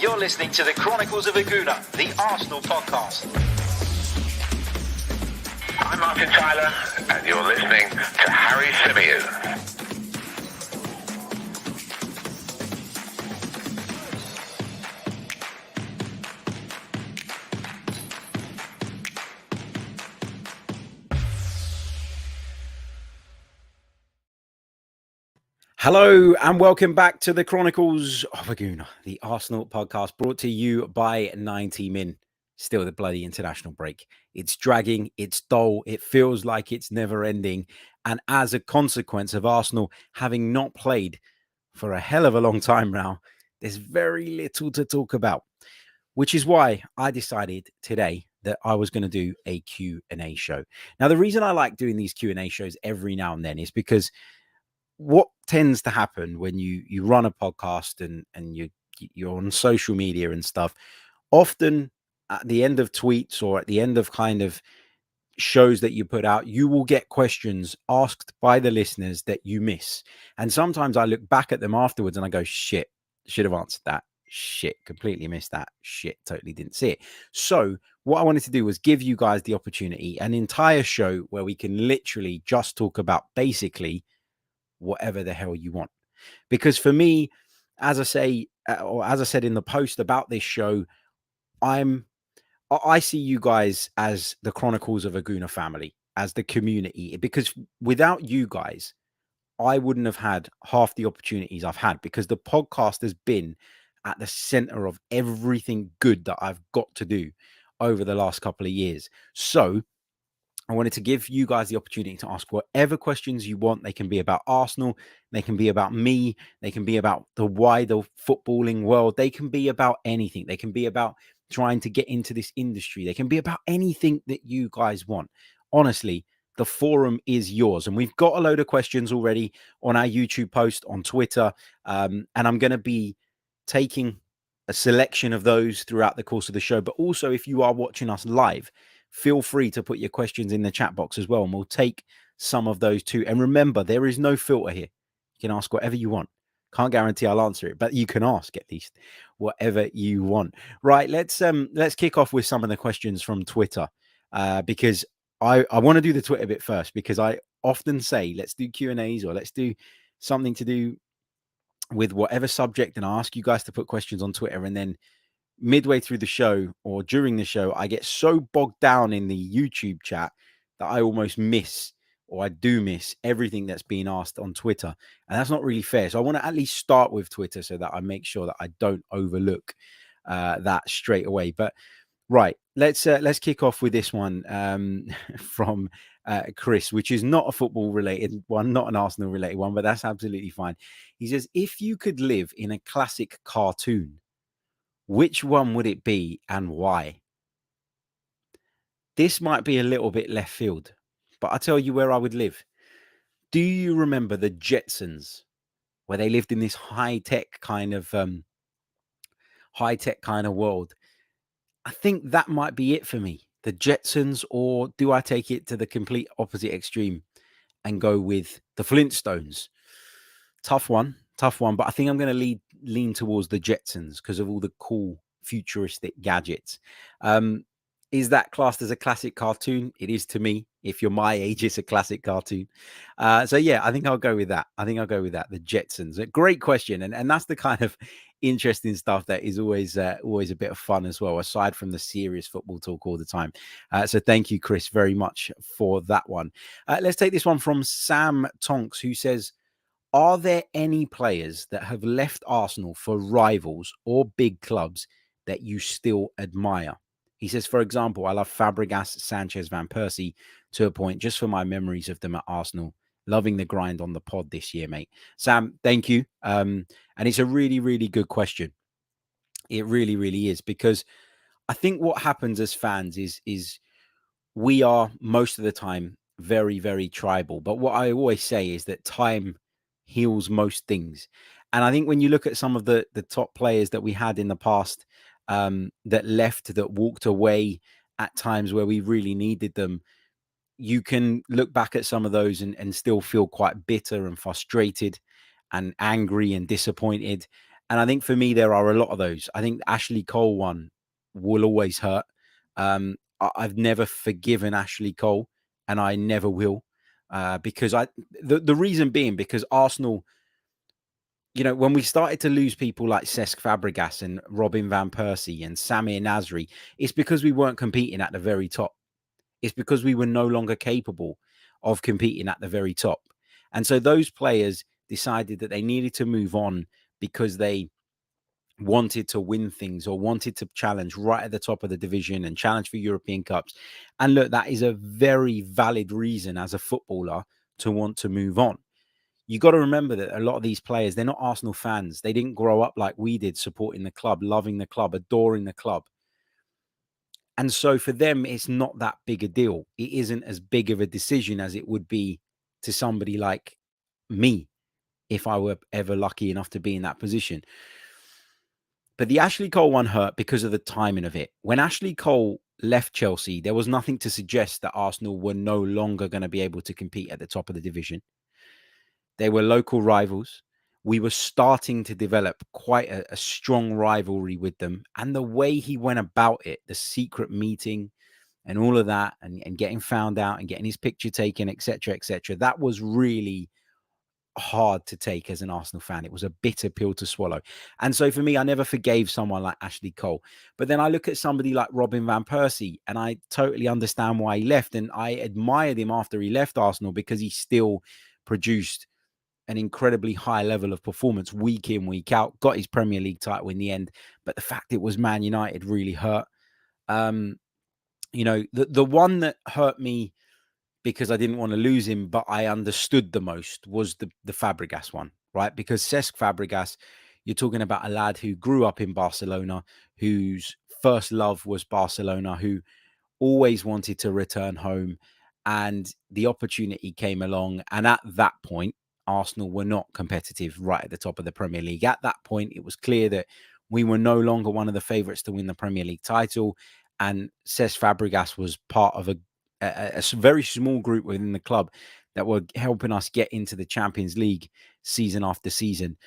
You're listening to the Chronicles of a Gooner, the Arsenal podcast. I'm Martin Tyler, and you're listening to Harry Symeou. Hello and welcome back to the Chronicles of a Gooner, the Arsenal podcast brought to you by 90 Min. Still the bloody international break. It's dragging, it's dull, it feels like it's never ending. And as a consequence of Arsenal having not played for a hell of a long time now, there's very little to talk about, which is why I decided today that I was going to do a Q&A show. Now, the reason I like doing these Q&A shows every now and then is because what tends to happen when you run a podcast and you're on social media and stuff, often at the end of tweets or at the end of kind of shows that you put out, you will get questions asked by the listeners that you miss. And sometimes I look back at them afterwards and I go, shit, should have answered that. Shit, completely missed that. Shit, totally didn't see it. So what I wanted to do was give you guys the opportunity, an entire show where we can literally just talk about basically whatever the hell you want. Because for me, as I say, or as I said in the post about this show, I see you guys as the Chronicles of a Gooner family, as the community, because without you guys, I wouldn't have had half the opportunities I've had, because the podcast has been at the center of everything good that I've got to do over the last couple of years. So I wanted to give you guys the opportunity to ask whatever questions you want. They can be about Arsenal. They can be about me. They can be about the wider footballing world. They can be about anything. They can be about trying to get into this industry. They can be about anything that you guys want. Honestly, the forum is yours. And we've got a load of questions already on our YouTube post, on Twitter. And I'm going to be taking a selection of those throughout the course of the show. But also, if you are watching us live, feel free to put your questions in the chat box as well, and we'll take some of those too. And remember, there is no filter here. You can ask whatever you want. Can't guarantee I'll answer it, but you can ask at least whatever you want. Right, let's kick off with some of the questions from Twitter, because I want to do the Twitter bit first, because I often say let's do Q&As or let's do something to do with whatever subject, and I ask you guys to put questions on Twitter, and then midway through the show or during the show, I get so bogged down in the YouTube chat that I almost miss, or I do miss, everything that's being asked on Twitter. And that's not really fair. So I want to at least start with Twitter so that I make sure that I don't overlook that straight away. But right, let's kick off with this one from Chris, which is not a football related one, not an Arsenal related one, but that's absolutely fine. He says, if you could live in a classic cartoon, which one would it be and why? This might be a little bit left field, but I'll tell you where I would live. Do you remember the Jetsons, where they lived in this high-tech kind of world? I think that might be it for me. The Jetsons, or do I take it to the complete opposite extreme and go with the Flintstones? Tough one, but I think I'm going to lean towards the Jetsons because of all the cool futuristic gadgets. Is that classed as a classic cartoon? It is to me. If you're my age, it's a classic cartoon. So yeah, I think I'll go with that. The Jetsons. A great question. And that's the kind of interesting stuff that is always a bit of fun as well, aside from the serious football talk all the time. So thank you, Chris, very much for that one. Let's take this one from Sam Tonks, who says, are there any players that have left Arsenal for rivals or big clubs that you still admire? He says, for example, I love Fabregas, Sanchez, Van Persie to a point, just for my memories of them at Arsenal. Loving the grind on the pod this year, mate. Sam, thank you. And it's a really, really good question. It really, really is, because I think what happens as fans is we are most of the time very, very tribal. But what I always say is that time heals most things. And I think when you look at some of the top players that we had in the past, that left, that walked away at times where we really needed them, you can look back at some of those and still feel quite bitter and frustrated and angry and disappointed. And I think for me, there are a lot of those. I think the Ashley Cole one will always hurt. I've never forgiven Ashley Cole, and I never will, because the reason being because Arsenal, when we started to lose people like Cesc Fabregas and Robin van Persie and Samir Nasri, it's because we weren't competing at the very top. It's because we were no longer capable of competing at the very top. And so those players decided that they needed to move on because they wanted to win things or wanted to challenge right at the top of the division and challenge for European Cups. And look, that is a very valid reason as a footballer to want to move on. You got to remember that a lot of these players, they're not Arsenal fans. They didn't grow up like we did, supporting the club, loving the club, adoring the club. And so for them, it's not that big a deal. It isn't as big of a decision as it would be to somebody like me if I were ever lucky enough to be in that position. But the Ashley Cole one hurt because of the timing of it. When Ashley Cole left Chelsea, there was nothing to suggest that Arsenal were no longer going to be able to compete at the top of the division. They were local rivals. We were starting to develop quite a strong rivalry with them. And the way he went about it, the secret meeting and all of that, and getting found out and getting his picture taken, etc., that was really hard to take as an Arsenal fan. It was a bitter pill to swallow. And so for me, I never forgave someone like Ashley Cole. But then I look at somebody like Robin van Persie, and I totally understand why he left. And I admired him after he left Arsenal because he still produced an incredibly high level of performance week in, week out, got his Premier League title in the end. But the fact it was Man United really hurt. The one that hurt me because I didn't want to lose him, but I understood the most was the Fabregas one, right? Because Cesc Fabregas, you're talking about a lad who grew up in Barcelona, whose first love was Barcelona, who always wanted to return home, and the opportunity came along. And at that point, Arsenal were not competitive right at the top of the Premier League. At that point, it was clear that we were no longer one of the favourites to win the Premier League title. And Cesc Fabregas was part of a very small group within the club that were helping us get into the Champions League season after season.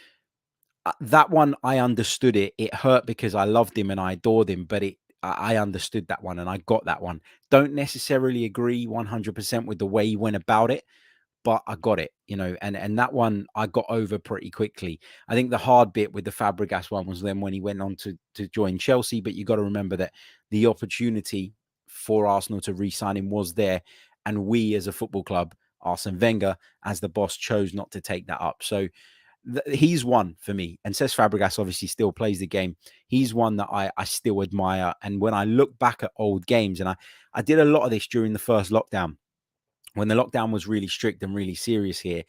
That one, I understood it. It hurt because I loved him and I adored him, but I understood that one and I got that one. Don't necessarily agree 100% with the way he went about it, but I got it, and that one I got over pretty quickly. I think the hard bit with the Fabregas one was then when he went on to join Chelsea, but you got to remember that the opportunity for Arsenal to re-sign him was there, and we as a football club, Arsene Wenger, as the boss, chose not to take that up. So he's one for me. And Cesc Fabregas obviously still plays the game. He's one that I still admire. And when I look back at old games, and I did a lot of this during the first lockdown, when the lockdown was really strict and really serious here,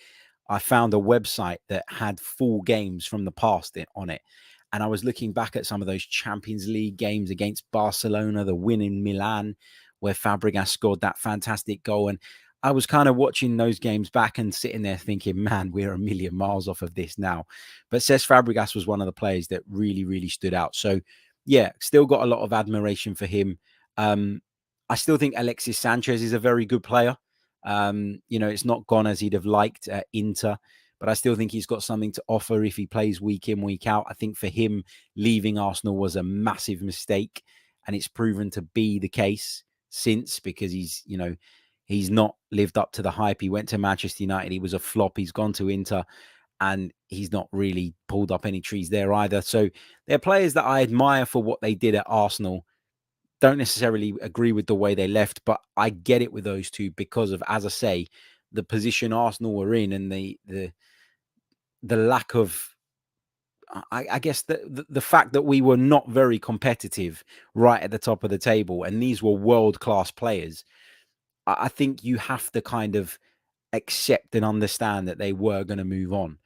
I found a website that had full games from the past on it. And I was looking back at some of those Champions League games against Barcelona, the win in Milan, where Fabregas scored that fantastic goal. And I was kind of watching those games back and sitting there thinking, man, we're a million miles off of this now. But Cesc Fabregas was one of the players that really, really stood out. So, yeah, still got a lot of admiration for him. I still think Alexis Sanchez is a very good player. It's not gone as he'd have liked at Inter, but I still think he's got something to offer if he plays week in, week out. I think for him, leaving Arsenal was a massive mistake, and it's proven to be the case since, because he's not lived up to the hype. He went to Manchester United. He was a flop. He's gone to Inter, and he's not really pulled up any trees there either. So they're players that I admire for what they did at Arsenal. Don't necessarily agree with the way they left, but I get it with those two because of, as I say, the position Arsenal were in and the lack of, I guess, the fact that we were not very competitive right at the top of the table, and these were world-class players. I think you have to kind of accept and understand that they were going to move on,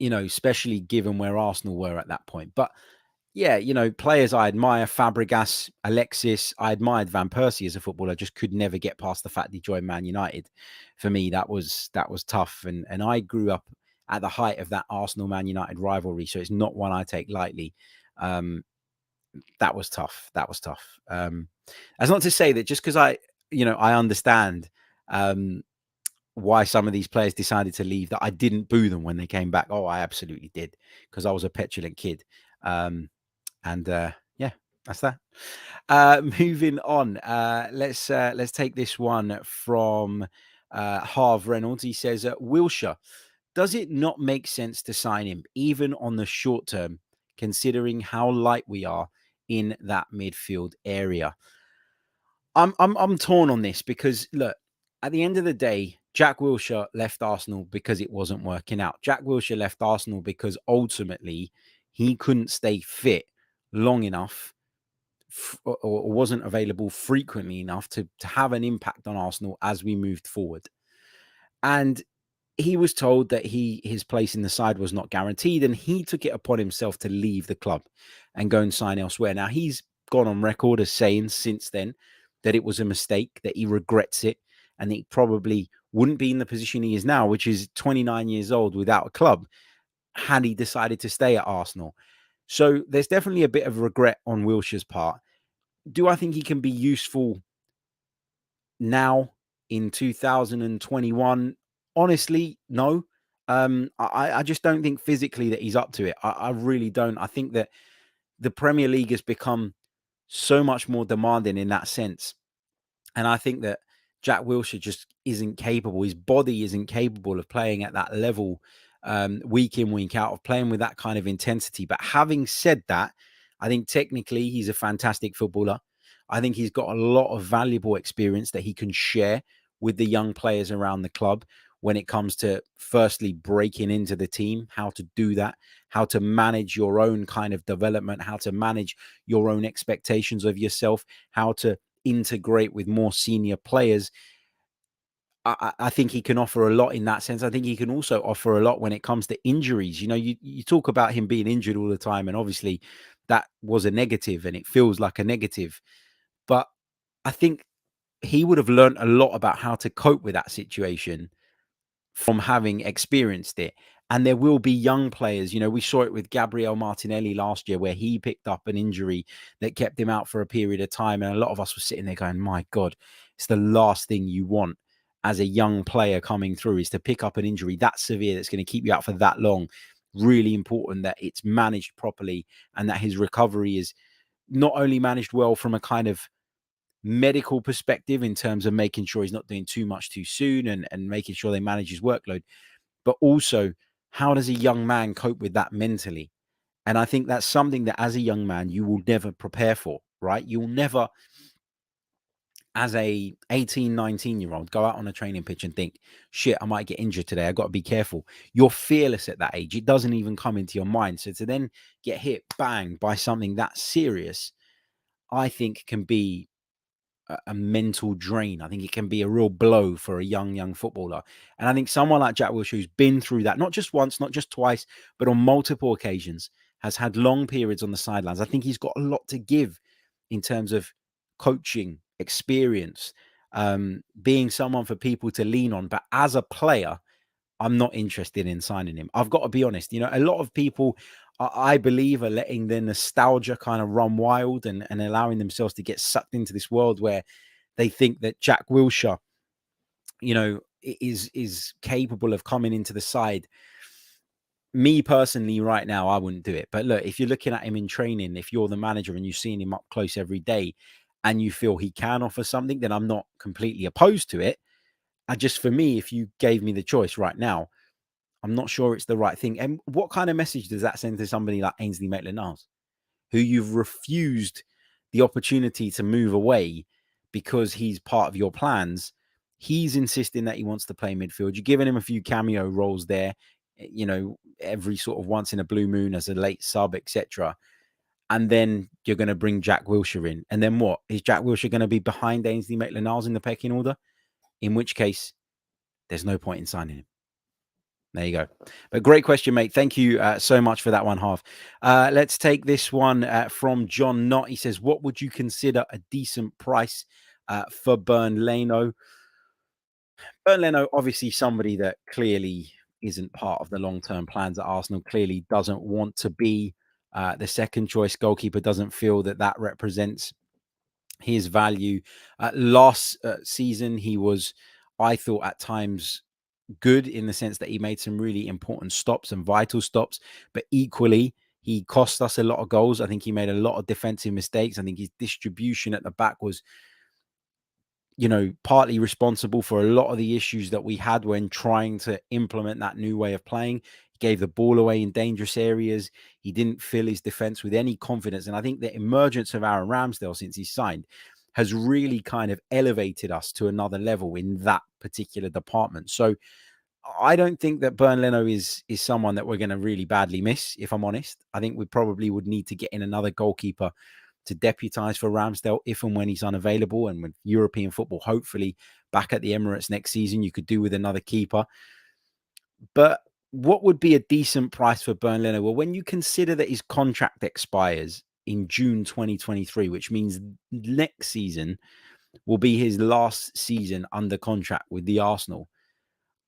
especially given where Arsenal were at that point. But yeah, players I admire, Fabregas, Alexis. I admired Van Persie as a footballer, just could never get past the fact he joined Man United. For me, that was tough. And I grew up at the height of that Arsenal-Man United rivalry, so it's not one I take lightly. That was tough. That's not to say that just because I understand why some of these players decided to leave, that I didn't boo them when they came back. Oh, I absolutely did, because I was a petulant kid. Yeah, that's that. Moving on. Let's take this one from Harv Reynolds. He says, Wilshere, does it not make sense to sign him, even on the short term, considering how light we are in that midfield area? I'm torn on this, because look, at the end of the day, Jack Wilshere left Arsenal because it wasn't working out. Jack Wilshere left Arsenal because ultimately he couldn't stay fit long enough, or wasn't available frequently enough to have an impact on Arsenal as we moved forward. And he was told that his place in the side was not guaranteed, and he took it upon himself to leave the club and go and sign elsewhere. Now, he's gone on record as saying since then that it was a mistake, that he regrets it, and that he probably wouldn't be in the position he is now, which is 29 years old without a club, had he decided to stay at Arsenal. So there's definitely a bit of regret on Wilshere's part. Do I think he can be useful now in 2021? Honestly, no. I just don't think physically that he's up to it. I really don't. I think that the Premier League has become so much more demanding in that sense. And I think that Jack Wilshere just isn't capable. His body isn't capable of playing at that level, week in, week out, of playing with that kind of intensity. But having said that, I think technically he's a fantastic footballer. I think he's got a lot of valuable experience that he can share with the young players around the club when it comes to, firstly, breaking into the team, how to do that, how to manage your own kind of development, how to manage your own expectations of yourself, how to integrate with more senior players. I think he can offer a lot in that sense. I think he can also offer a lot when it comes to injuries. You know, you talk about him being injured all the time, and obviously that was a negative, and it feels like a negative. But I think he would have learned a lot about how to cope with that situation from having experienced it. And there will be young players. You know, we saw it with Gabriel Martinelli last year, where he picked up an injury that kept him out for a period of time. And a lot of us were sitting there going, my God, it's the last thing you want as a young player coming through, is to pick up an injury that severe that's going to keep you out for that long. Really important that it's managed properly, and that his recovery is not only managed well from a kind of medical perspective in terms of making sure he's not doing too much too soon, and making sure they manage his workload, but also how does a young man cope with that mentally? And I think that's something that as a young man, you will never prepare for, right? You'll never, as a 18, 19-year-old, go out on a training pitch and think, shit, I might get injured today. I got to be careful. You're fearless at that age. It doesn't even come into your mind. So to then get hit bang by something that serious, I think can be a mental drain. I think it can be a real blow for a young footballer. And I think someone like Jack Wilshere, who's been through that, not just once, not just twice, but on multiple occasions, has had long periods on the sidelines. I think he's got a lot to give in terms of coaching, experience, being someone for people to lean on. But as a player, I'm not interested in signing him. I've got to be honest. You know, a lot of people, I believe, are letting their nostalgia kind of run wild, and allowing themselves to get sucked into this world where they think that Jack Wilshere, you know, is capable of coming into the side. Me personally, right now, I wouldn't do it. But look, if you're looking at him in training, if you're the manager and you're seeing him up close every day, and you feel he can offer something, then I'm not completely opposed to it. For me, if you gave me the choice right now, I'm not sure it's the right thing. And what kind of message does that send to somebody like Ainsley Maitland-Niles, who you've refused the opportunity to move away because he's part of your plans? He's insisting that he wants to play midfield. You're giving him a few cameo roles there, you know, every sort of once in a blue moon as a late sub, etc. And then you're going to bring Jack Wilshere in. And then what? Is Jack Wilshere going to be behind Ainsley Maitland-Niles in the pecking order? In which case, there's no point in signing him. There you go. But great question, mate. Thank you so much for that one, Harv. Let's take this one from John Knott. He says, what would you consider a decent price for Bernd Leno? Bernd Leno, obviously somebody that clearly isn't part of the long-term plans at Arsenal, clearly doesn't want to be the second choice goalkeeper, doesn't feel that that represents his value. Last season, he was I thought at times good in the sense that he made some really important stops and vital stops, but equally he cost us a lot of goals. I think he made a lot of defensive mistakes. I think his distribution at the back was, partly responsible for a lot of the issues that we had when trying to implement that new way of playing. He gave the ball away in dangerous areas. He didn't fill his defense with any confidence. And I think the emergence of Aaron Ramsdale since he signed has really kind of elevated us to another level in that particular department. So I don't think that Bernd Leno is someone that we're going to really badly miss, if I'm honest. I think we probably would need to get in another goalkeeper to deputise for Ramsdale if and when he's unavailable. And with European football, hopefully back at the Emirates next season, you could do with another keeper. But what would be a decent price for Bernd Leno? Well, when you consider that his contract expires in June 2023, which means next season will be his last season under contract with the Arsenal,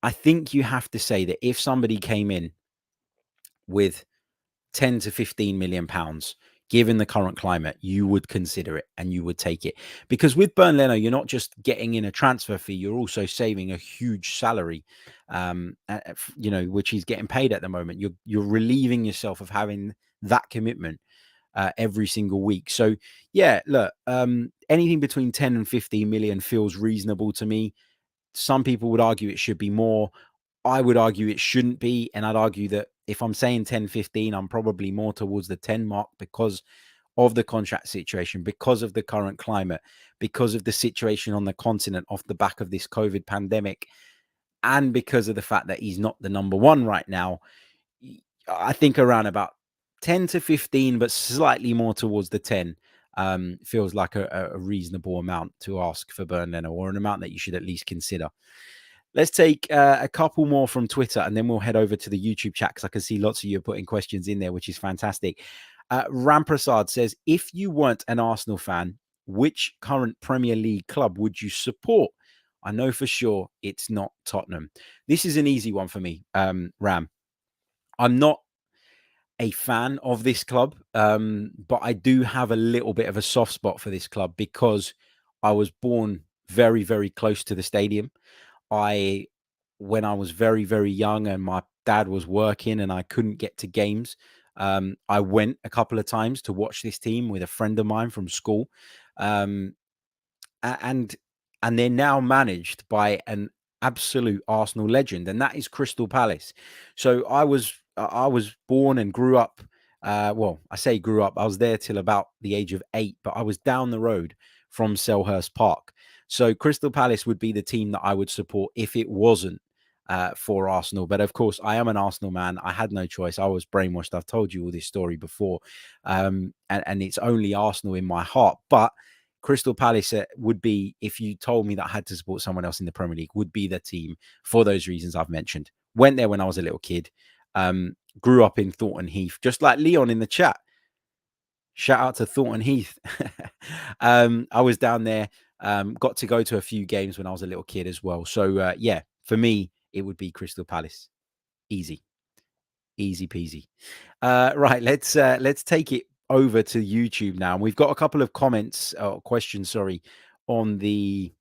I think you have to say that if somebody came in with 10 to 15 million pounds, given the current climate, you would consider it and you would take it. Because with Bernd Leno, you're not just getting in a transfer fee, you're also saving a huge salary, which he's getting paid at the moment. You're relieving yourself of having that commitment every single week. So, yeah, look, anything between 10 and 15 million feels reasonable to me. Some people would argue it should be more. I would argue it shouldn't be. And I'd argue that if I'm saying 10, 15, I'm probably more towards the 10 mark because of the contract situation, because of the current climate, because of the situation on the continent off the back of this COVID pandemic, and because of the fact that he's not the number one right now. I think around about 10 to 15, but slightly more towards the 10 feels like a reasonable amount to ask for Bernd Leno, or an amount that you should at least consider. Let's take a couple more from Twitter, and then we'll head over to the YouTube chat because I can see lots of you are putting questions in there, which is fantastic. Ramprasad says, if you weren't an Arsenal fan, which current Premier League club would you support? I know for sure it's not Tottenham. This is an easy one for me, Ram. I'm not a fan of this club, but I do have a little bit of a soft spot for this club because I was born very, very close to the stadium. When I was very, very young and my dad was working and I couldn't get to games, I went a couple of times to watch this team with a friend of mine from school. Um, and they're now managed by an absolute Arsenal legend, and that is Crystal Palace. So I was born and grew up. Well, I say grew up. I was there till about the age of 8, but I was down the road from Selhurst Park. So Crystal Palace would be the team that I would support if it wasn't for Arsenal. But of course, I am an Arsenal man. I had no choice. I was brainwashed. I've told you all this story before, and it's only Arsenal in my heart. But Crystal Palace would be, if you told me that I had to support someone else in the Premier League, would be the team for those reasons I've mentioned. Went there when I was a little kid. Grew up in Thornton Heath, just like Leon in the chat. Shout out to Thornton Heath. I was down there, got to go to a few games when I was a little kid as well. So, yeah, for me, it would be Crystal Palace. Easy peasy. Right, let's take it over to YouTube now. And we've got a couple of comments or questions, sorry, on the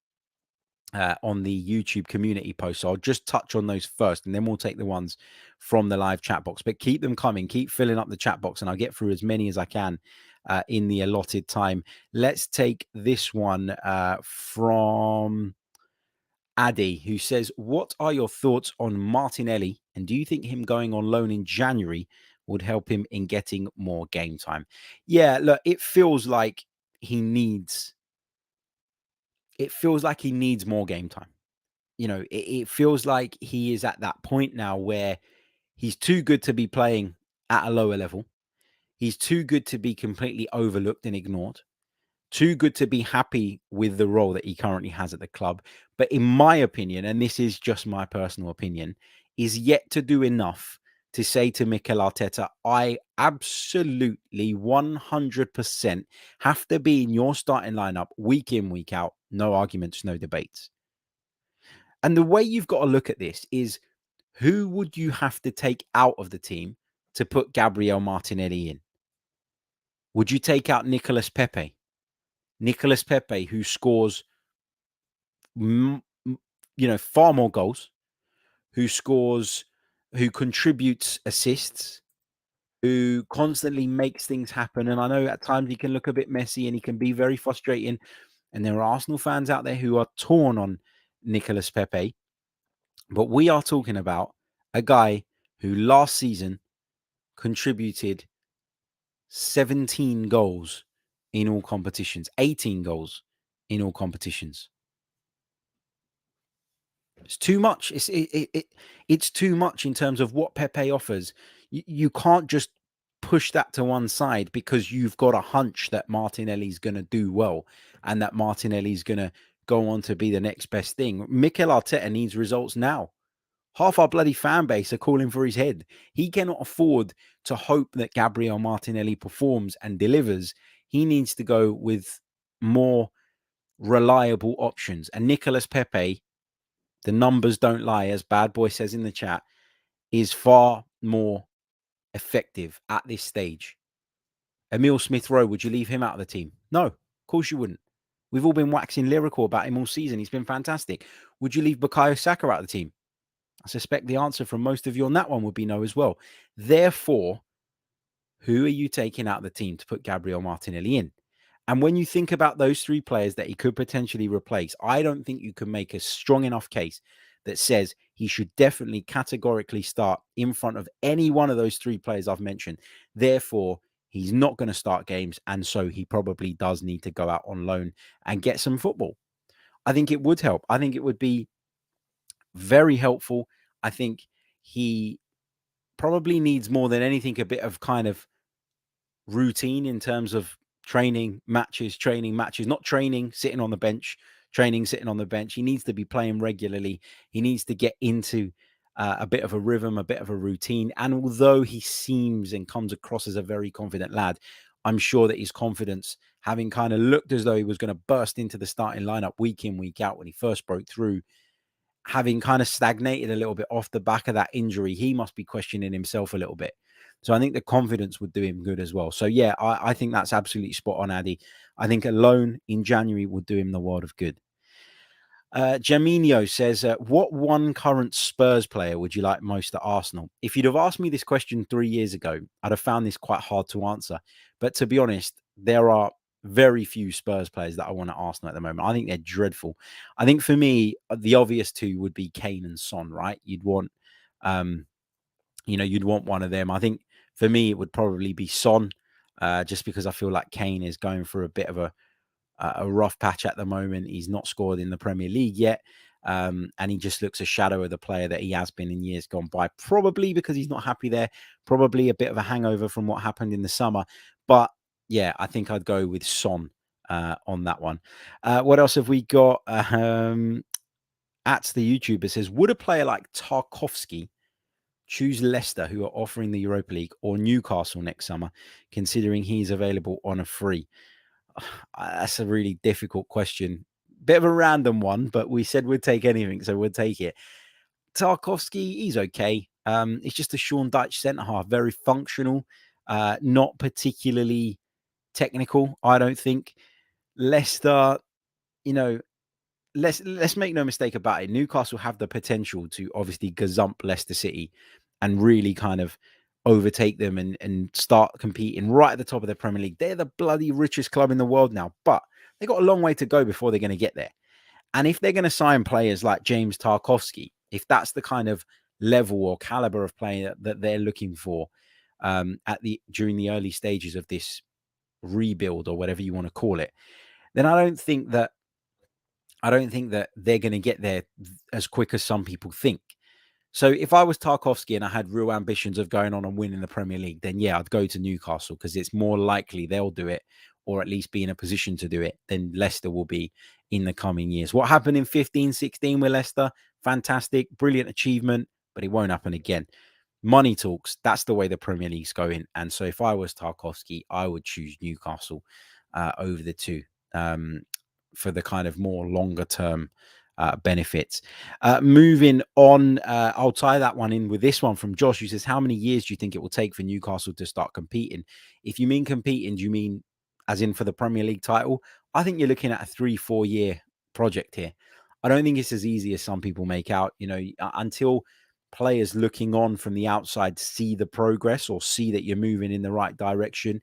YouTube community post. So I'll just touch on those first, and then we'll take the ones from the live chat box. But keep them coming, keep filling up the chat box, and I'll get through as many as I can in the allotted time. Let's take this one from Addy, who says, what are your thoughts on Martinelli, and do you think him going on loan in January would help him in getting more game time? Yeah, look, it feels like he needs more game time. It feels like he is at that point now where he's too good to be playing at a lower level. He's too good to be completely overlooked and ignored. Too good to be happy with the role that he currently has at the club. But in my opinion, and this is just my personal opinion, is yet to do enough to say to Mikel Arteta, I absolutely 100% have to be in your starting lineup week in, week out. No arguments, no debates. And the way you've got to look at this is, who would you have to take out of the team to put Gabriel Martinelli in? Would you take out Nicolas Pepe? Nicolas Pepe, who scores, far more goals, who scores, who contributes assists, who constantly makes things happen. And I know at times he can look a bit messy and he can be very frustrating. And there are Arsenal fans out there who are torn on Nicolas Pepe. But we are talking about a guy who last season contributed 17 goals in all competitions, 18 goals in all competitions. It's too much. It's too much in terms of what Pepe offers. You can't just push that to one side because you've got a hunch that Martinelli's going to do well and that Martinelli's going to go on to be the next best thing. Mikel Arteta needs results now. Half our bloody fan base are calling for his head. He cannot afford to hope that Gabriel Martinelli performs and delivers. He needs to go with more reliable options. And Nicolas Pepe, the numbers don't lie, as Bad Boy says in the chat, is far more effective at this stage. Emile Smith-Rowe, would you leave him out of the team? No, of course you wouldn't. We've all been waxing lyrical about him all season. He's been fantastic. Would you leave Bukayo Saka out of the team? I suspect the answer from most of you on that one would be no as well. Therefore, who are you taking out of the team to put Gabriel Martinelli in? And when you think about those three players that he could potentially replace, I don't think you can make a strong enough case that says he should definitely categorically start in front of any one of those three players I've mentioned. Therefore, he's not going to start games. And so he probably does need to go out on loan and get some football. I think it would help. I think it would be very helpful. I think he probably needs more than anything a bit of kind of routine in terms of training matches, not training, sitting on the bench, training, sitting on the bench. He needs to be playing regularly. He needs to get into a bit of a rhythm, a bit of a routine. And although he seems and comes across as a very confident lad, I'm sure that his confidence, having kind of looked as though he was going to burst into the starting lineup week in, week out when he first broke through, having kind of stagnated a little bit off the back of that injury, he must be questioning himself a little bit. So I think the confidence would do him good as well. So yeah, I think that's absolutely spot on, Addy. I think a loan in January would do him the world of good. Jaminho says, what one current Spurs player would you like most at Arsenal? If you'd have asked me this question 3 years ago, I'd have found this quite hard to answer. But to be honest, there are very few Spurs players that I want at Arsenal at the moment. I think they're dreadful. I think for me, the obvious two would be Kane and Son, right? You'd want, you'd want one of them. I think for me, it would probably be Son, just because I feel like Kane is going through a bit of a rough patch at the moment. He's not scored in the Premier League yet. And he just looks a shadow of the player that he has been in years gone by, probably because he's not happy there, probably a bit of a hangover from what happened in the summer. But yeah, I think I'd go with Son on that one. What else have we got? At the YouTuber says, would a player like Tarkowski choose Leicester, who are offering the Europa League, or Newcastle next summer, considering he's available on a free? That's a really difficult question. Bit of a random one, but we said we'd take anything, so we'll take it. Tarkowski, he's okay. It's just a Sean Dyche centre half, very functional, not particularly technical, I don't think. Leicester, let's make no mistake about it. Newcastle have the potential to obviously gazump Leicester City and really kind of overtake them and start competing right at the top of the Premier League. They're the bloody richest club in the world now, but they've got a long way to go before they're going to get there. And if they're going to sign players like James Tarkowski, if that's the kind of level or caliber of player that they're looking for during the early stages of this rebuild or whatever you want to call it, then I don't think that they're going to get there as quick as some people think. So if I was Tarkowski and I had real ambitions of going on and winning the Premier League, then yeah, I'd go to Newcastle because it's more likely they'll do it, or at least be in a position to do it, than Leicester will be in the coming years. What happened in 15-16 with Leicester? Fantastic, brilliant achievement, but it won't happen again. Money talks. That's the way the Premier League's going. And so if I was Tarkowski, I would choose Newcastle over the two for the kind of more longer term benefits. Moving on, I'll tie that one in with this one from Josh, who says, how many years do you think it will take for Newcastle to start competing? If you mean competing, do you mean as in for the Premier League title? I think you're looking at a 3-4 year project here. I don't think it's as easy as some people make out. Until players looking on from the outside see the progress or see that you're moving in the right direction,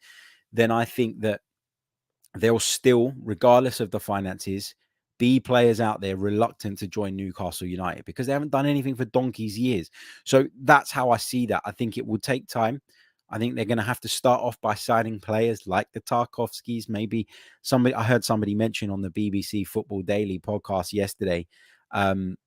then I think that there'll still, regardless of the finances, be players out there reluctant to join Newcastle United because they haven't done anything for donkey's years. So that's how I see that. I think it will take time. I think they're going to have to start off by signing players like the Tarkovskis. Maybe I heard somebody mention on the BBC Football Daily podcast yesterday, Calvin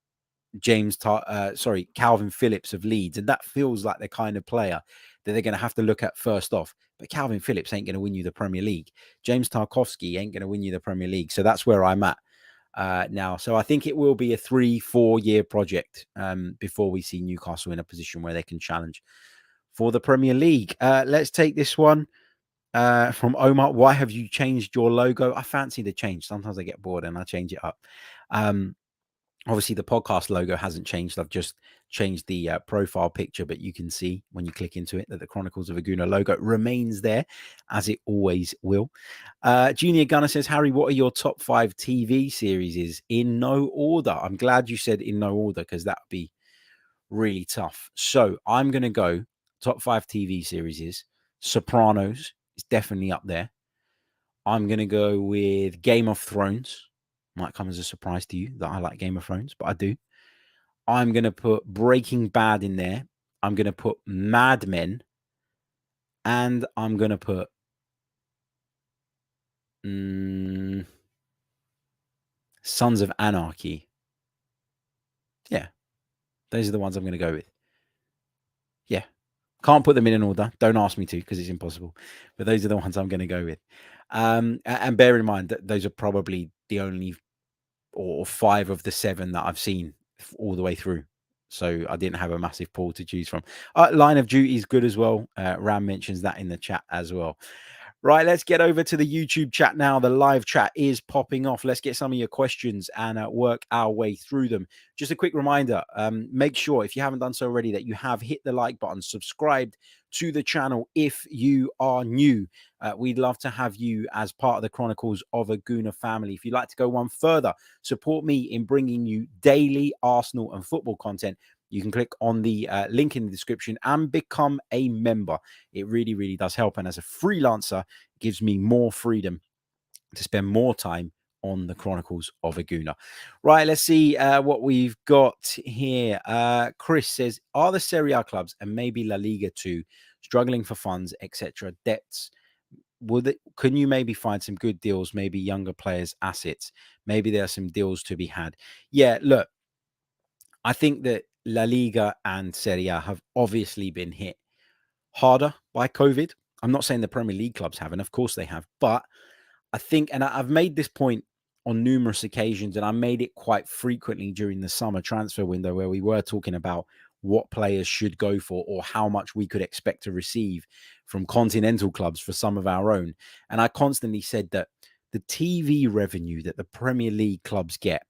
Phillips of Leeds. And that feels like the kind of player that they're going to have to look at first off. But Calvin Phillips ain't going to win you the Premier League. James Tarkovsky ain't going to win you the Premier League. So that's where I'm at now. So I think it will be a 3-4 year project before we see Newcastle in a position where they can challenge for the Premier League. Let's take this one from Omar. Why have you changed your logo? I fancy the change. Sometimes I get bored and I change it up. Obviously, the podcast logo hasn't changed. I've just changed the profile picture, but you can see when you click into it that the Chronicles of a Gooner logo remains there, as it always will. Junior Gunner says, Harry, what are your top 5 TV series in no order? I'm glad you said in no order because that would be really tough. So I'm going to go top 5 TV series. Sopranos is definitely up there. I'm going to go with Game of Thrones. Might come as a surprise to you that I like Game of Thrones, but I do. I'm going to put Breaking Bad in there. I'm going to put Mad Men. And I'm going to put Sons of Anarchy. Yeah. Those are the ones I'm going to go with. Yeah. Can't put them in order. Don't ask me to because it's impossible. But those are the ones I'm going to go with. And bear in mind that those are probably the only or 5 of the 7 that I've seen all the way through. So I didn't have a massive pool to choose from. Line of Duty is good as well. Ram mentions that in the chat as well. Right, let's get over to the YouTube chat now. The live chat is popping off. Let's get some of your questions and work our way through them. Just a quick reminder, make sure, if you haven't done so already, that you have hit the like button, subscribed to the channel if you are new. We'd love to have you as part of the Chronicles of a Gooner family. If you'd like to go one further, support me in bringing you daily Arsenal and football content, you can click on the link in the description and become a member. It really, really does help. And as a freelancer, it gives me more freedom to spend more time on the Chronicles of a Gooner. Right, let's see what we've got here. Chris says, are the Serie A clubs and maybe La Liga too struggling for funds, etc., debts? Can you maybe find some good deals, maybe younger players' assets? Maybe there are some deals to be had. Yeah, look, I think that La Liga and Serie A have obviously been hit harder by COVID. I'm not saying the Premier League clubs haven't. Of course they have. But I think, and I've made this point on numerous occasions, and I made it quite frequently during the summer transfer window where we were talking about what players should go for or how much we could expect to receive from continental clubs for some of our own. And I constantly said that the TV revenue that the Premier League clubs get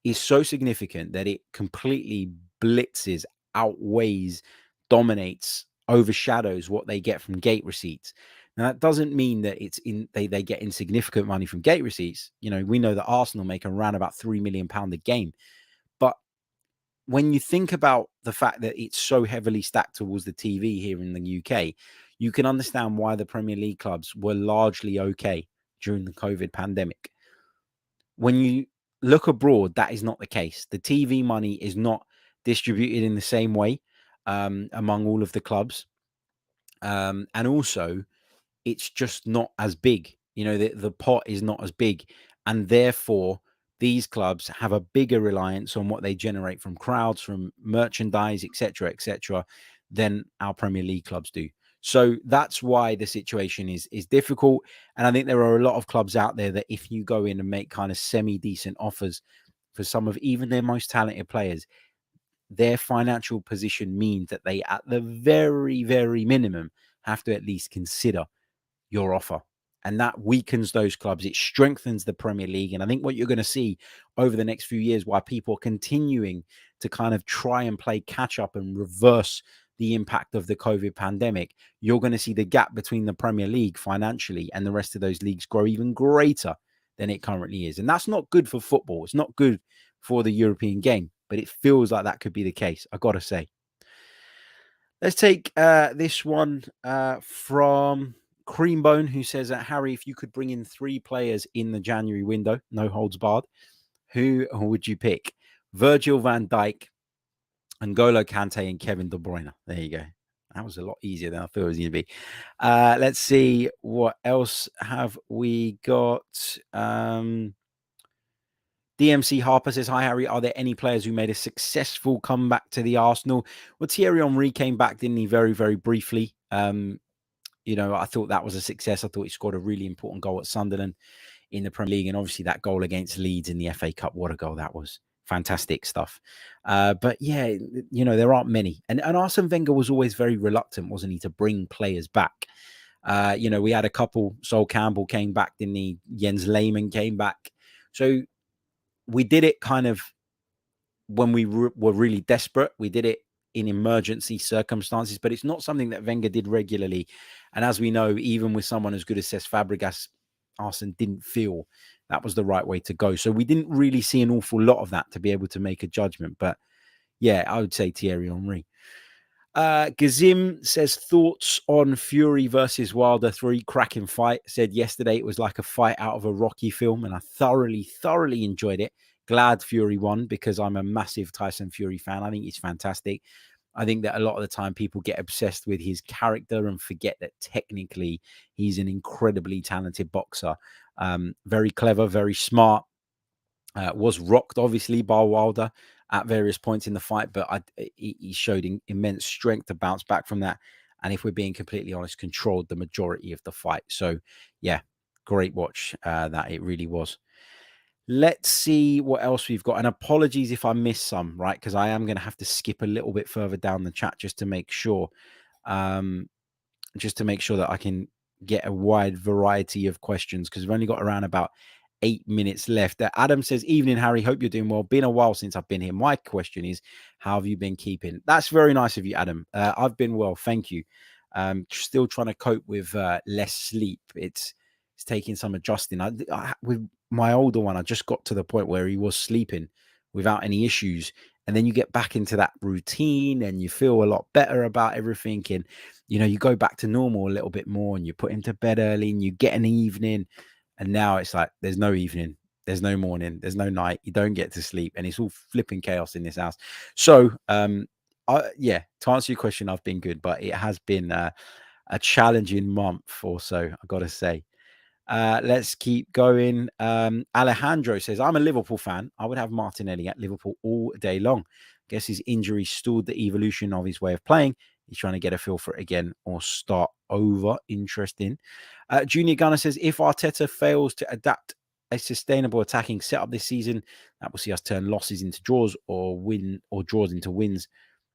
is so significant that it completely blitzes, outweighs, dominates, overshadows what they get from gate receipts. Now, that doesn't mean that they get insignificant money from gate receipts. We know that Arsenal make around about £3 million a game. But when you think about the fact that it's so heavily stacked towards the TV here in the UK, you can understand why the Premier League clubs were largely okay during the COVID pandemic. When you look abroad, that is not the case. The TV money is not distributed in the same way among all of the clubs. And also, it's just not as big. The pot is not as big. And therefore, these clubs have a bigger reliance on what they generate from crowds, from merchandise, etc., than our Premier League clubs do. So that's why the situation is difficult. And I think there are a lot of clubs out there that if you go in and make kind of semi-decent offers for some of even their most talented players, their financial position means that they, at the very, very minimum, have to at least consider your offer. And that weakens those clubs. It strengthens the Premier League. And I think what you're going to see over the next few years, while people are continuing to kind of try and play catch up and reverse the impact of the COVID pandemic, you're going to see the gap between the Premier League financially and the rest of those leagues grow even greater than it currently is. And that's not good for football. It's not good for the European game. But it feels like that could be the case, I got to say. Let's take this one from Creambone, who says, Harry, if you could bring in 3 players in the January window, no holds barred, who would you pick? Virgil van Dijk, N'Golo Kante, and Kevin De Bruyne. There you go. That was a lot easier than I thought it was going to be. Let's see, what else have we got? DMC Harper says, hi, Harry. Are there any players who made a successful comeback to the Arsenal? Well, Thierry Henry came back, didn't he? Very, very briefly. I thought that was a success. I thought he scored a really important goal at Sunderland in the Premier League. And obviously that goal against Leeds in the FA Cup, what a goal that was. Fantastic stuff. But yeah, there aren't many. And Arsene Wenger was always very reluctant, wasn't he, to bring players back. We had a couple. Sol Campbell came back, didn't he? Jens Lehmann came back. So we did it kind of when we were really desperate. We did it in emergency circumstances, but it's not something that Wenger did regularly. And as we know, even with someone as good as Cesc Fabregas, Arsene didn't feel that was the right way to go. So we didn't really see an awful lot of that to be able to make a judgment. But yeah, I would say Thierry Henry. Gazim says, thoughts on Fury versus Wilder 3, cracking fight. Said yesterday it was like a fight out of a Rocky film, and I thoroughly enjoyed it. Glad Fury won, because I'm a massive Tyson Fury fan. I think he's fantastic. I think that a lot of the time people get obsessed with his character and forget that technically he's an incredibly talented boxer. Very clever, very smart. Was rocked, obviously, by Wilder at various points in the fight, but he showed immense strength to bounce back from that. And if we're being completely honest, controlled the majority of the fight. So, yeah, great watch that it really was. Let's see what else we've got. And apologies if I miss some, right? Because I am going to have to skip a little bit further down the chat just to make sure, that I can get a wide variety of questions, because we've only got around about 8 minutes left. Adam says, evening, Harry. Hope you're doing well. Been a while since I've been here. My question is, how have you been keeping? That's very nice of you, Adam. I've been well. Thank you. Still trying to cope with less sleep. It's taking some adjusting. With my older one, I just got to the point where he was sleeping without any issues. And then you get back into that routine and you feel a lot better about everything. And, you go back to normal a little bit more, and you put him to bed early and you get an evening. And now it's like, there's no evening, there's no morning, there's no night. You don't get to sleep, and it's all flipping chaos in this house. So, to answer your question, I've been good, but it has been a challenging month or so, I got to say. Let's keep going. Alejandro says, I'm a Liverpool fan. I would have Martinelli at Liverpool all day long. Guess his injury stalled the evolution of his way of playing. He's trying to get a feel for it again or start over. Interesting. Junior Gunner says, if Arteta fails to adapt a sustainable attacking setup this season, that will see us turn losses into draws or draws into wins.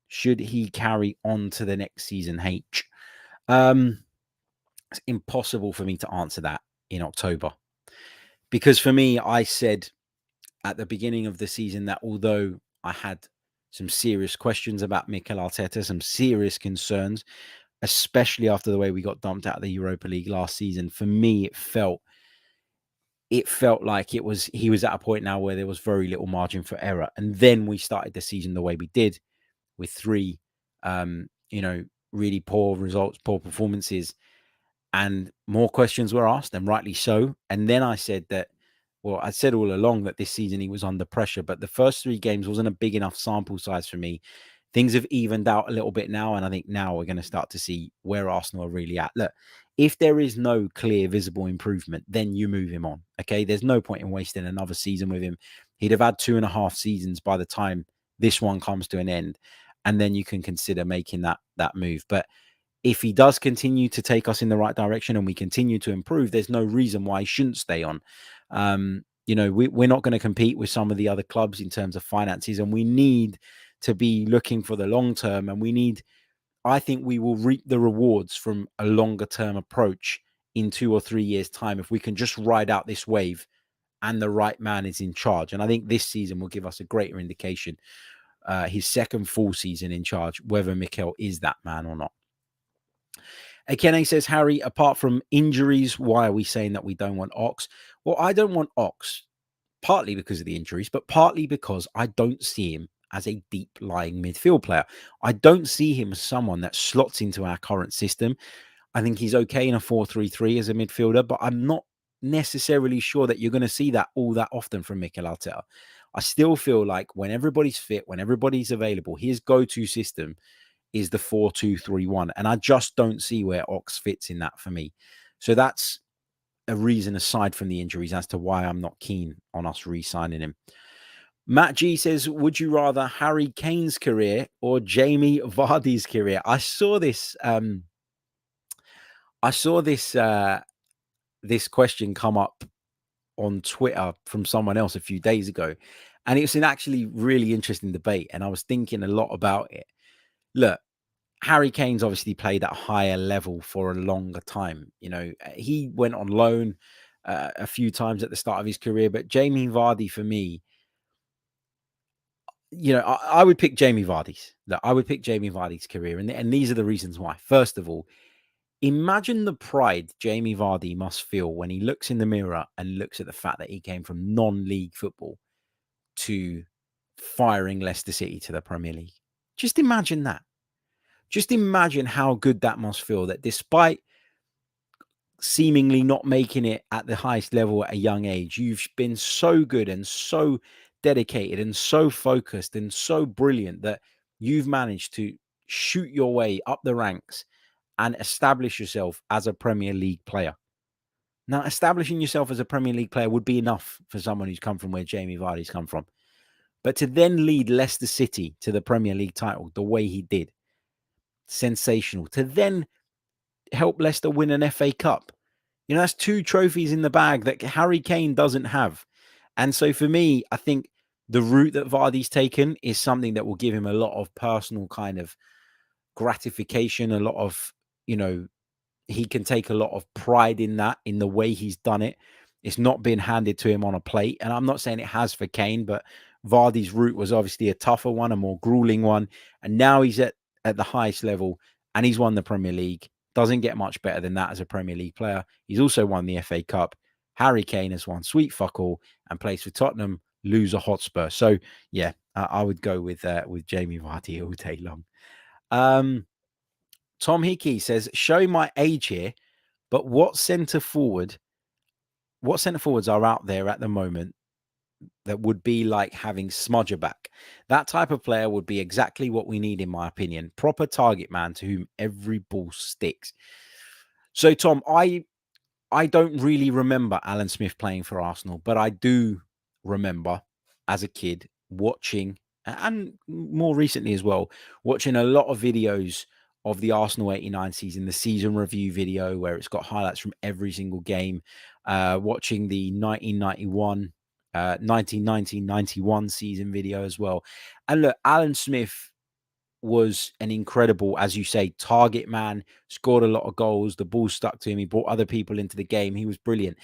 Should he carry on to the next season, H? It's impossible for me to answer that in October, because for me, I said at the beginning of the season that although I had some serious questions about Mikel Arteta, some serious concerns, especially after the way we got dumped out of the Europa League last season, for me, it felt like he was at a point now where there was very little margin for error. And then we started the season the way we did, with 3, really poor results, poor performances, and more questions were asked, and rightly so. And then I said that, I said all along that this season he was under pressure, but the first 3 games wasn't a big enough sample size for me. Things have evened out a little bit now, and I think now we're going to start to see where Arsenal are really at. Look, if there is no clear, visible improvement, then you move him on, okay? There's no point in wasting another season with him. He'd have had 2.5 seasons by the time this one comes to an end, and then you can consider making that move. But if he does continue to take us in the right direction and we continue to improve, there's no reason why he shouldn't stay on. We're not going to compete with some of the other clubs in terms of finances, and we need to be looking for the long term. And I think we will reap the rewards from a longer term approach in 2 or 3 years' time if we can just ride out this wave and the right man is in charge. And I think this season will give us a greater indication, his second full season in charge, whether Mikel is that man or not. Akene says, Harry, apart from injuries, why are we saying that we don't want Ox? Well, I don't want Ox partly because of the injuries, but partly because I don't see him as a deep lying midfield player. I don't see him as someone that slots into our current system. I think he's okay in a 4-3-3 as a midfielder, but I'm not necessarily sure that you're going to see that all that often from Mikel Arteta. I still feel like when everybody's fit, when everybody's available, his go-to system is the 4-2-3-1. And I just don't see where Ox fits in that for me. So that's a reason aside from the injuries as to why I'm not keen on us re-signing him. Matt G says, would you rather Harry Kane's career or Jamie Vardy's career? I saw this this question come up on Twitter from someone else a few days ago, and it's an actually really interesting debate, and I was thinking a lot about it. Look, Harry Kane's obviously played at a higher level for a longer time. You know, he went on loan a few times at the start of his career, but Jamie Vardy, for me, you know, I would pick Jamie Vardy's. Look, I would pick Jamie Vardy's career, and these are the reasons why. First of all, imagine the pride Jamie Vardy must feel when he looks in the mirror and looks at the fact that he came from non-league football to firing Leicester City to the Premier League. Just imagine that. Just imagine how good that must feel, that despite seemingly not making it at the highest level at a young age, you've been so good and so dedicated and so focused and so brilliant that you've managed to shoot your way up the ranks and establish yourself as a Premier League player. Now, establishing yourself as a Premier League player would be enough for someone who's come from where Jamie Vardy's come from. But to then lead Leicester City to the Premier League title the way he did, sensational. To then help Leicester win an FA Cup. You know, that's 2 trophies in the bag that Harry Kane doesn't have. And so for me, I think the route that Vardy's taken is something that will give him a lot of personal kind of gratification, a lot of, you know, he can take a lot of pride in that, in the way he's done it. It's not been handed to him on a plate. And I'm not saying it has for Kane, but Vardy's route was obviously a tougher one, a more grueling one. And now he's at the highest level and he's won the Premier League. Doesn't get much better than that as a Premier League player. He's also won the FA Cup. Harry Kane has won sweet fuck all and plays for Tottenham, loser Hotspur. So yeah, I would go with Jamie Vardy all day long. Tom Hickey says, showing my age here, but what centre forwards are out there at the moment that would be like having Smudger back? That type of player would be exactly what we need, in my opinion. Proper target man to whom every ball sticks. So, Tom, I don't really remember Alan Smith playing for Arsenal, but I do remember as a kid watching, and more recently as well, watching a lot of videos of the Arsenal 89 season, the season review video where it's got highlights from every single game, watching the 1991, 1990-91 season video as well. And look, Alan Smith was an incredible, as you say, target man, scored a lot of goals. The ball stuck to him. He brought other people into the game. He was brilliant.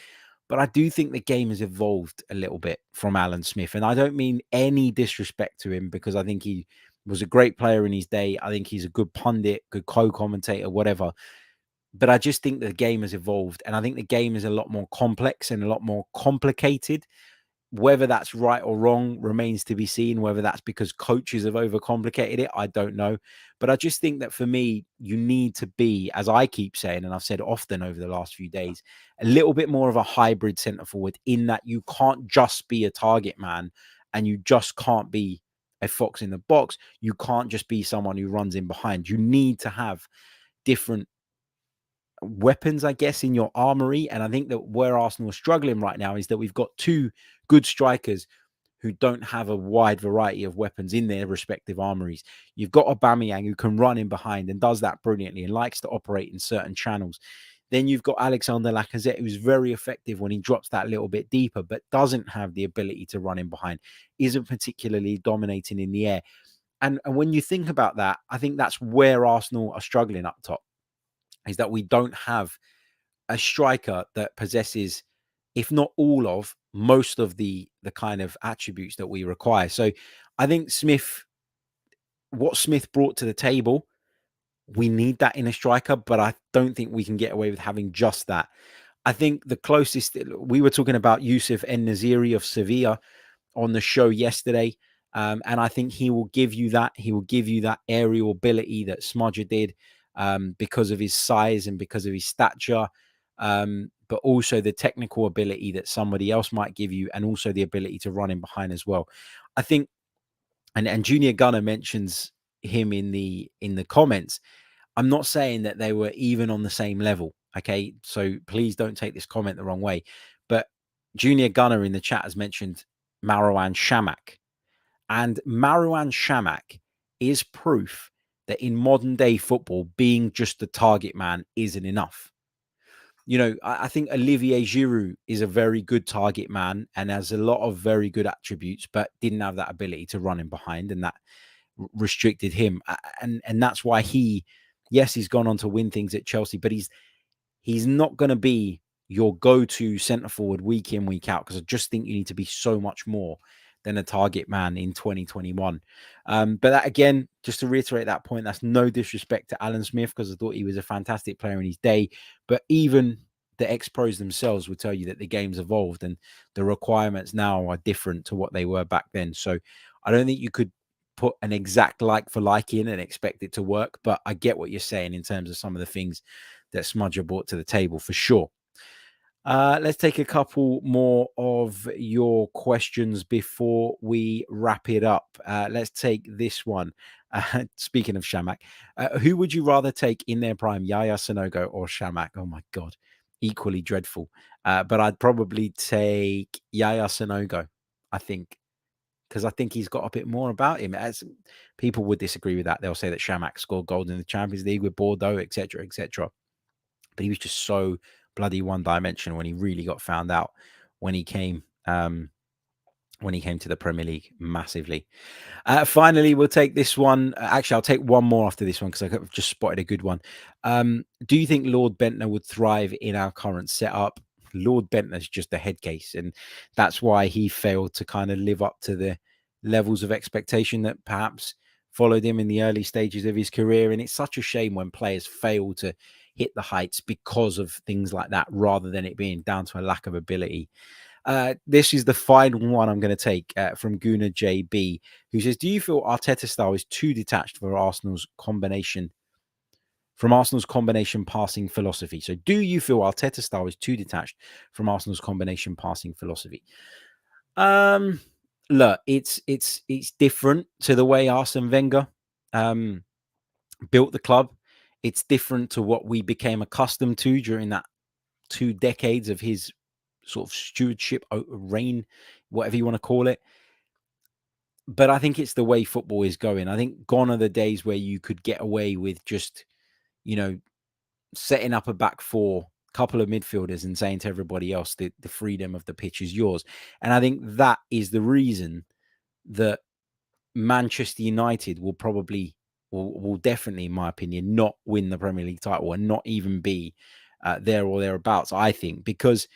But I do think the game has evolved a little bit from Alan Smith. And I don't mean any disrespect to him, because I think he was a great player in his day. I think he's a good pundit, good co-commentator, whatever. But I just think the game has evolved. And I think the game is a lot more complex and a lot more complicated. Whether that's right or wrong remains to be seen. Whether that's because coaches have overcomplicated it, I don't know. But I just think that for me, you need to be, as I keep saying, and I've said often over the last few days, a little bit more of a hybrid centre forward, in that you can't just be a target man and you just can't be a fox in the box. You can't just be someone who runs in behind. You need to have different weapons, I guess, in your armory. And I think that where Arsenal are struggling right now is that we've got 2 good strikers who don't have a wide variety of weapons in their respective armories. You've got Aubameyang, who can run in behind and does that brilliantly and likes to operate in certain channels. Then you've got Alexander Lacazette, who's very effective when he drops that little bit deeper, but doesn't have the ability to run in behind, isn't particularly dominating in the air. And when you think about that, I think that's where Arsenal are struggling up top, is that we don't have a striker that possesses, if not all of, most of the kind of attributes that we require. So I think what Smith brought to the table, we need that in a striker, but I don't think we can get away with having just that. I think the closest we were talking about Yusuf En-Nesyri of Sevilla on the show yesterday. And I think he will give you that. He will give you that aerial ability that Smudger did because of his size and because of his stature, but also the technical ability that somebody else might give you, and also the ability to run in behind as well. I think, and Junior Gunner mentions him in the comments. I'm not saying that they were even on the same level. Okay. So please don't take this comment the wrong way. But Junior Gunner in the chat has mentioned Marouane Chamakh. And Marouane Chamakh is proof that in modern day football, being just the target man isn't enough. You know, I think Olivier Giroud is a very good target man and has a lot of very good attributes, but didn't have that ability to run in behind, and that restricted him. And that's why yes, he's gone on to win things at Chelsea, but he's not going to be your go-to centre forward week in, week out, because I just think you need to be so much more than a target man in 2021. But that, again, just to reiterate that point, that's no disrespect to Alan Smith, because I thought he was a fantastic player in his day. But even the ex-pros themselves will tell you that the game's evolved and the requirements now are different to what they were back then. So I don't think you could put an exact like for like in and expect it to work. But I get what you're saying in terms of some of the things that Smudger brought to the table for sure. Let's take a couple more of your questions before we wrap it up. Let's take this one. Speaking of Chamakh, who would you rather take in their prime, Yaya Sanogo or Chamakh? Oh my God, equally dreadful. But I'd probably take Yaya Sanogo, I think, because I think he's got a bit more about him. As people would disagree with that, they'll say that Chamakh scored gold in the Champions League with Bordeaux, etc., etc. But he was just so bloody one-dimensional when he really got found out when he came to the Premier League massively. Finally, we'll take this one. Actually, I'll take one more after this one because I've just spotted a good one. Do you think Lord Bentner would thrive in our current setup? Lord Bentner's just a head case, and that's why he failed to kind of live up to the levels of expectation that perhaps followed him in the early stages of his career. And it's such a shame when players fail to hit the heights because of things like that, rather than it being down to a lack of ability. This is the final one I'm going to take from Gooner JB, who says, do you feel Arteta's style is too detached for Arsenal's combination passing philosophy? So do you feel Arteta's style is too detached from Arsenal's combination passing philosophy? Look, it's different to the way Arsene Wenger built the club. It's different to what we became accustomed to during that 2 decades of his sort of stewardship, reign, whatever you want to call it. But I think it's the way football is going. I think gone are the days where you could get away with just, setting up a back four, couple of midfielders, and saying to everybody else that the freedom of the pitch is yours. And I think that is the reason that Manchester United will definitely, in my opinion, not win the Premier League title and not even be there or thereabouts, I think, because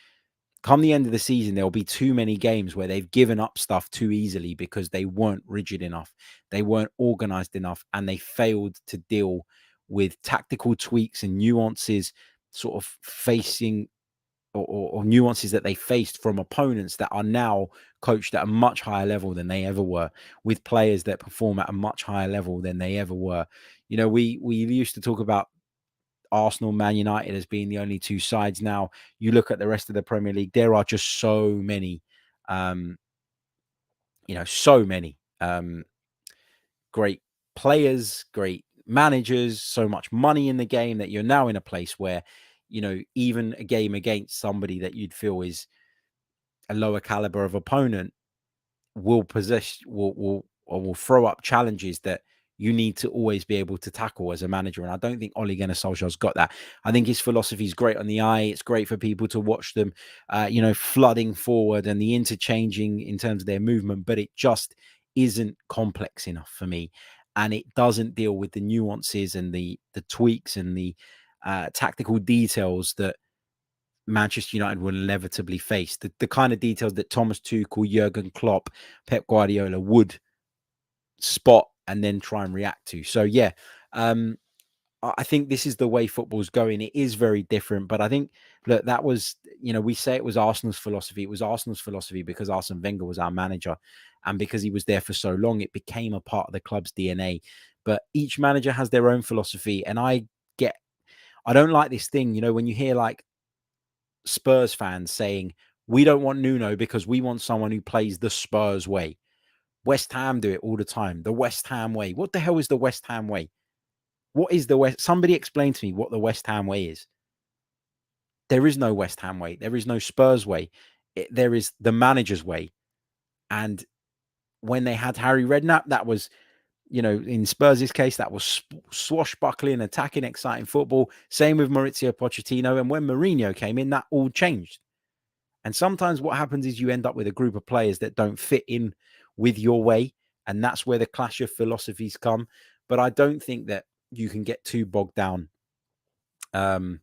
come the end of the season, there'll be too many games where they've given up stuff too easily because they weren't rigid enough, they weren't organized enough, and they failed to deal with tactical tweaks and nuances sort of facing or nuances that they faced from opponents that are now coached at a much higher level than they ever were, with players that perform at a much higher level than they ever were. We used to talk about Arsenal, Man United as being the only two sides. Now you look at the rest of the Premier League, there are just so many, great players, great managers, so much money in the game that you're now in a place where, even a game against somebody that you'd feel is a lower caliber of opponent will throw up challenges that you need to always be able to tackle as a manager. And I don't think Ole Gunnar Solskjaer's got that. I think his philosophy is great on the eye. It's great for people to watch them, flooding forward and the interchanging in terms of their movement, but it just isn't complex enough for me. And it doesn't deal with the nuances and the tweaks and the tactical details that Manchester United will inevitably face. The kind of details that Thomas Tuchel, Jurgen Klopp, Pep Guardiola would spot and then try and react to. So, yeah, I think this is the way football's going. It is very different, but I think look, that was, we say it was Arsenal's philosophy. It was Arsenal's philosophy because Arsene Wenger was our manager, and because he was there for so long, it became a part of the club's DNA. But each manager has their own philosophy, and I don't like this thing, when you hear like Spurs fans saying, we don't want Nuno because we want someone who plays the Spurs way. West Ham do it all the time. The West Ham way. What the hell is the West Ham way? What is the West? Somebody explain to me what the West Ham way is. There is no West Ham way. There is no Spurs way. There is the manager's way. And when they had Harry Redknapp, that was, in Spurs' case, that was swashbuckling, attacking, exciting football. Same with Maurizio Pochettino. And when Mourinho came in, that all changed. And sometimes what happens is you end up with a group of players that don't fit in with your way. And that's where the clash of philosophies come. But I don't think that you can get too bogged down, in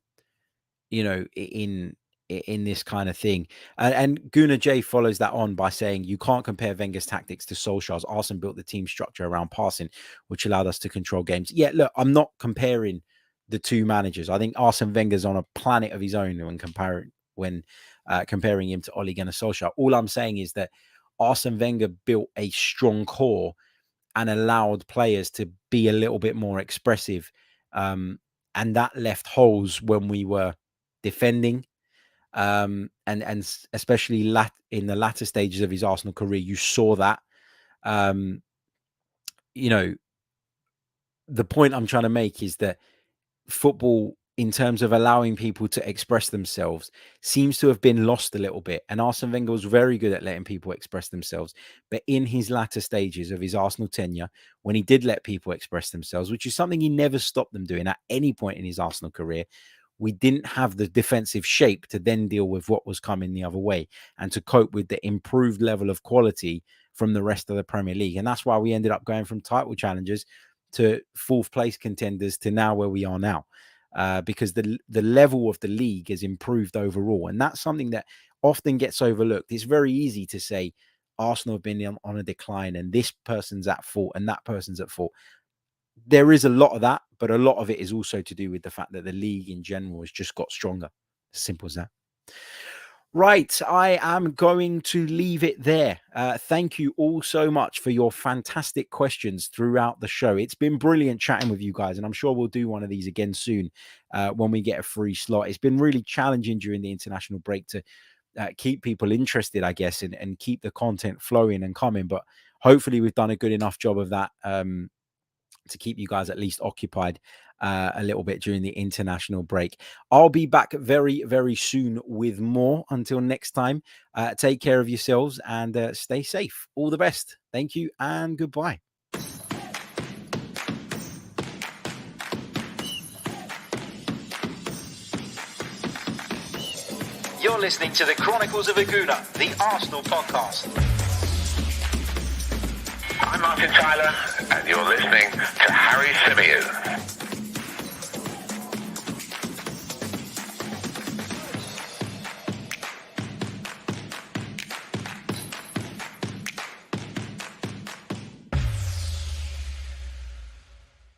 this kind of thing. And Gooner J follows that on by saying, you can't compare Wenger's tactics to Solskjaer's. Arsene built the team structure around passing, which allowed us to control games. Yeah, look, I'm not comparing the two managers. I think Arsene Wenger's on a planet of his own when comparing him to Ole Gunnar Solskjaer. All I'm saying is that Arsene Wenger built a strong core and allowed players to be a little bit more expressive. And that left holes when we were defending. And especially in the latter stages of his Arsenal career, you saw that. The point I'm trying to make is that football, in terms of allowing people to express themselves, seems to have been lost a little bit. And Arsene Wenger was very good at letting people express themselves. But in his latter stages of his Arsenal tenure, when he did let people express themselves, which is something he never stopped them doing at any point in his Arsenal career, we didn't have the defensive shape to then deal with what was coming the other way and to cope with the improved level of quality from the rest of the Premier League. And that's why we ended up going from title challengers to fourth place contenders to now where we are now. Because the level of the league has improved overall. And that's something that often gets overlooked. It's very easy to say Arsenal have been on a decline and this person's at fault and that person's at fault. There is a lot of that, but a lot of it is also to do with the fact that the league in general has just got stronger. As simple as that. Right, I am going to leave it there. Thank you all so much for your fantastic questions throughout the show. It's been brilliant chatting with you guys, and I'm sure we'll do one of these again soon when we get a free slot. It's been really challenging during the international break to keep people interested, I guess, and keep the content flowing and coming. But hopefully we've done a good enough job of that to keep you guys at least occupied a little bit during the international break. I'll be back very, very soon with more. Until next time, take care of yourselves and stay safe. All the best. Thank you and goodbye. You're listening to the Chronicles of a Gooner, the Arsenal podcast. I'm Martin Tyler, and you're listening to Harry Symeou.